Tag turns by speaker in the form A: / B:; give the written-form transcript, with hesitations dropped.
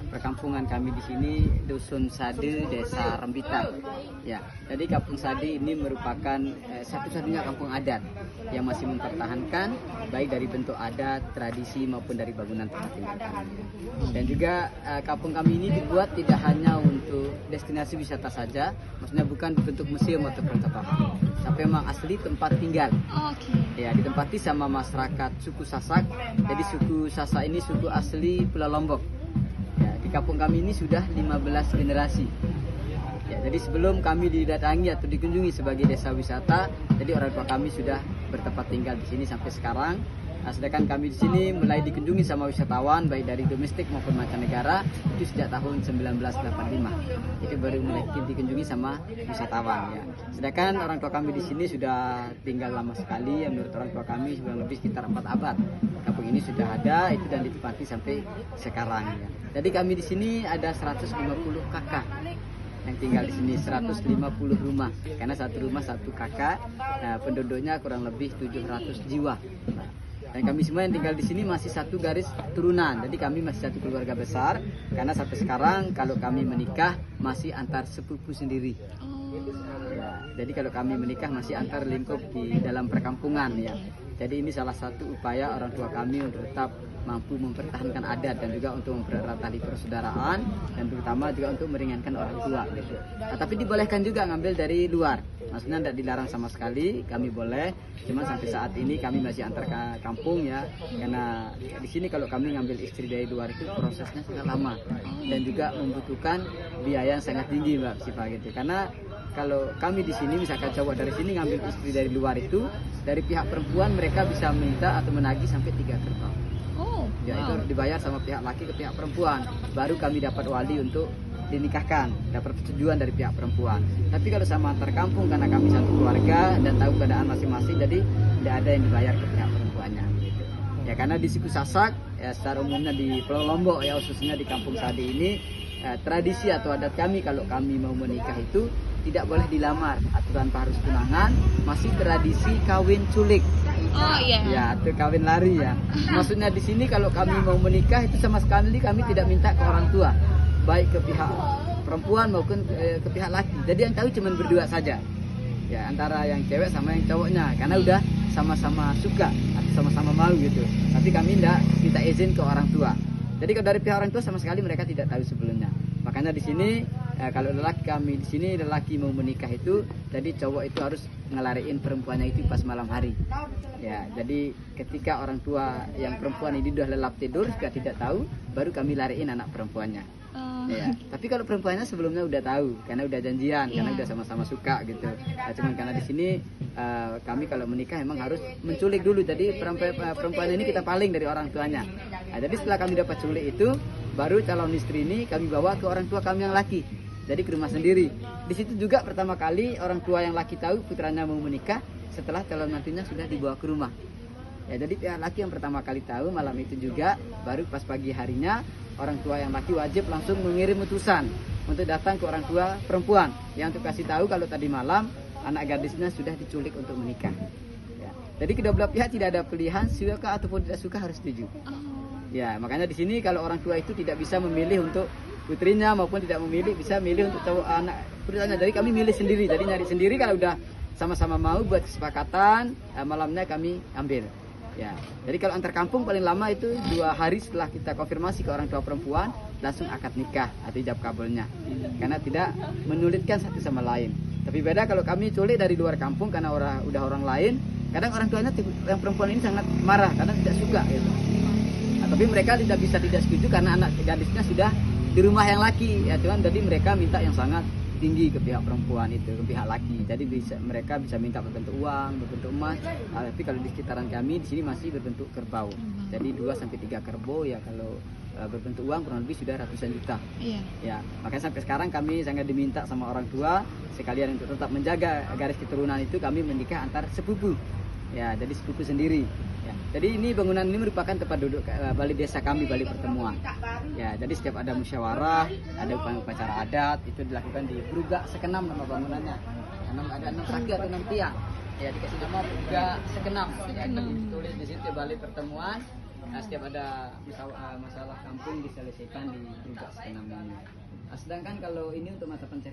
A: perkampungan kami di sini Dusun Sade, Desa Rembitan. Ya, jadi Kampung Sade ini merupakan satu-satunya kampung adat yang masih mempertahankan baik dari bentuk adat, tradisi maupun dari bangunan tempat tinggal kami. Dan juga kampung kami ini dibuat tidak hanya untuk destinasi wisata saja, maksudnya bukan bentuk museum atau percetakan, tapi memang asli tempat tinggal. Ya, ditempati sama masyarakat suku Sasak. Jadi suku Sasak ini suku asli Pulau Lombok. Ya, di kampung kami ini sudah 15 generasi. Ya, jadi sebelum kami didatangi atau dikunjungi sebagai desa wisata, jadi orang tua kami sudah bertempat tinggal di sini sampai sekarang. Nah, sedangkan kami di sini mulai dikunjungi sama wisatawan baik dari domestik maupun mancanegara itu sejak tahun 1985. Itu baru mulai dikunjungi sama wisatawan ya. Sedangkan orang tua kami di sini sudah tinggal lama sekali, yang menurut orang tua kami kurang lebih sekitar 4 abad. Kampung ini sudah ada itu dan ditempati sampai sekarang ya. Jadi kami di sini ada 150 kakak yang tinggal di sini, 150 rumah karena satu rumah satu kakak. Nah, penduduknya kurang lebih 700 jiwa. Dan kami semua yang tinggal di sini masih satu garis turunan. Jadi kami masih satu keluarga besar karena sampai sekarang kalau kami menikah masih antar sepupu sendiri. Ya, jadi kalau kami menikah masih antar lingkup di dalam perkampungan ya. Jadi ini salah satu upaya orang tua kami untuk tetap mampu mempertahankan adat dan juga untuk mempererat tali persaudaraan dan terutama juga untuk meringankan orang tua gitu. Nah, tapi dibolehkan juga ngambil dari luar. Maksudnya tidak dilarang sama sekali, kami boleh. Cuman sampai saat ini kami masih antar kampung ya. Karena di sini kalau kami ngambil istri dari luar itu prosesnya sangat lama dan juga membutuhkan biaya yang sangat tinggi Mbak Siva gitu. Karena kalau kami di sini misalkan cowok dari sini ngambil istri dari luar itu, dari pihak perempuan mereka bisa minta atau menagih sampai 3 kerbau. Ya, itu harus dibayar sama pihak laki ke pihak perempuan. Baru kami dapat wali untuk dinikahkan, dapat persetujuan dari pihak perempuan. Tapi kalau sama antar kampung karena kami satu keluarga dan tahu keadaan masing-masing, jadi tidak ada yang dibayar ke pihak perempuannya. Gitu. Ya karena di suku Sasak, ya, secara umumnya di Pulau Lombok ya khususnya di Kampung Sade ini tradisi atau adat kami kalau kami mau menikah itu tidak boleh dilamar, aturan harus tunangan, masih tradisi kawin culik.
B: Oh iya.
A: Ya, itu kawin lari ya. Maksudnya di sini kalau kami mau menikah itu sama sekali kami tidak minta ke orang tua, baik ke pihak perempuan maupun ke pihak laki. Jadi yang tahu cuma berdua saja. Ya, antara yang cewek sama yang cowoknya karena udah sama-sama suka atau sama-sama mau gitu. Tapi kami tidak minta izin ke orang tua. Jadi kalau dari pihak orang tua sama sekali mereka tidak tahu sebelumnya. Makanya di sini kalau lelaki kami di sini lelaki mau menikah itu, jadi cowok itu harus ngelariin perempuannya itu pas malam hari. Ya, jadi ketika orang tua yang perempuan ini udah lelap tidur juga tidak tahu, baru kami lariin anak perempuannya. Ya, tapi kalau perempuannya sebelumnya udah tahu karena udah janjian, karena udah sama-sama suka gitu. Nah, cuman karena di sini kami kalau menikah emang harus menculik dulu. Jadi perempuan ini kita paling dari orang tuanya. Nah, jadi setelah kami dapat culik itu, baru calon istri ini kami bawa ke orang tua kami yang laki. Jadi ke rumah sendiri. Di situ juga pertama kali orang tua yang laki tahu putranya mau menikah setelah calon mantunya sudah dibawa ke rumah. Ya, jadi pihak laki yang pertama kali tahu malam itu juga, baru pas pagi harinya orang tua yang laki wajib langsung mengirim utusan untuk datang ke orang tua perempuan yang untuk kasih tahu kalau tadi malam anak gadisnya sudah diculik untuk menikah. Ya, jadi kedua belah pihak tidak ada pilihan suka ataupun tidak suka harus setuju. Ya, makanya di sini kalau orang tua itu tidak bisa memilih untuk putrinya maupun tidak memilih, bisa milih untuk cowok anak putranya. Jadi kami milih sendiri, jadi nyari sendiri kalau udah sama-sama mau buat kesepakatan malamnya kami ambil. Ya, jadi kalau antar kampung paling lama itu 2 hari setelah kita konfirmasi ke orang tua perempuan langsung akad nikah atau ijab kabulnya, karena tidak menyulitkan satu sama lain. Tapi beda kalau kami culik dari luar kampung karena udah orang lain, kadang orang tuanya yang perempuan ini sangat marah karena tidak suka gitu. Nah, tapi mereka tidak setuju karena anak gadisnya sudah di rumah yang laki ya, cuman jadi mereka minta yang sangat tinggi ke pihak perempuan itu, ke pihak laki. Jadi mereka bisa minta berbentuk uang, berbentuk emas. Tapi kalau di sekitaran kami di sini masih berbentuk kerbau. Jadi 2 sampai 3 kerbau ya, kalau berbentuk uang kurang lebih sudah ratusan juta. Iya. Ya, makanya sampai sekarang kami sangat diminta sama orang tua sekalian untuk tetap menjaga garis keturunan itu, kami menikah antar sepupu. Ya, jadi sepupu sendiri. Ya, jadi ini bangunan ini merupakan tempat duduk balai desa kami, balai pertemuan. Ya, jadi setiap ada musyawarah, ada upacara adat itu dilakukan di Brugak Sekenam nama bangunannya. Ada 6 saki atau 6 tiang. Ya, dikasih nama Brugak Sekenam. Ya, ditulis di situ balai pertemuan. Setiap ada masalah kampung diselesaikan di Brugak Senam ini. Sedangkan kalau ini untuk mata pencarian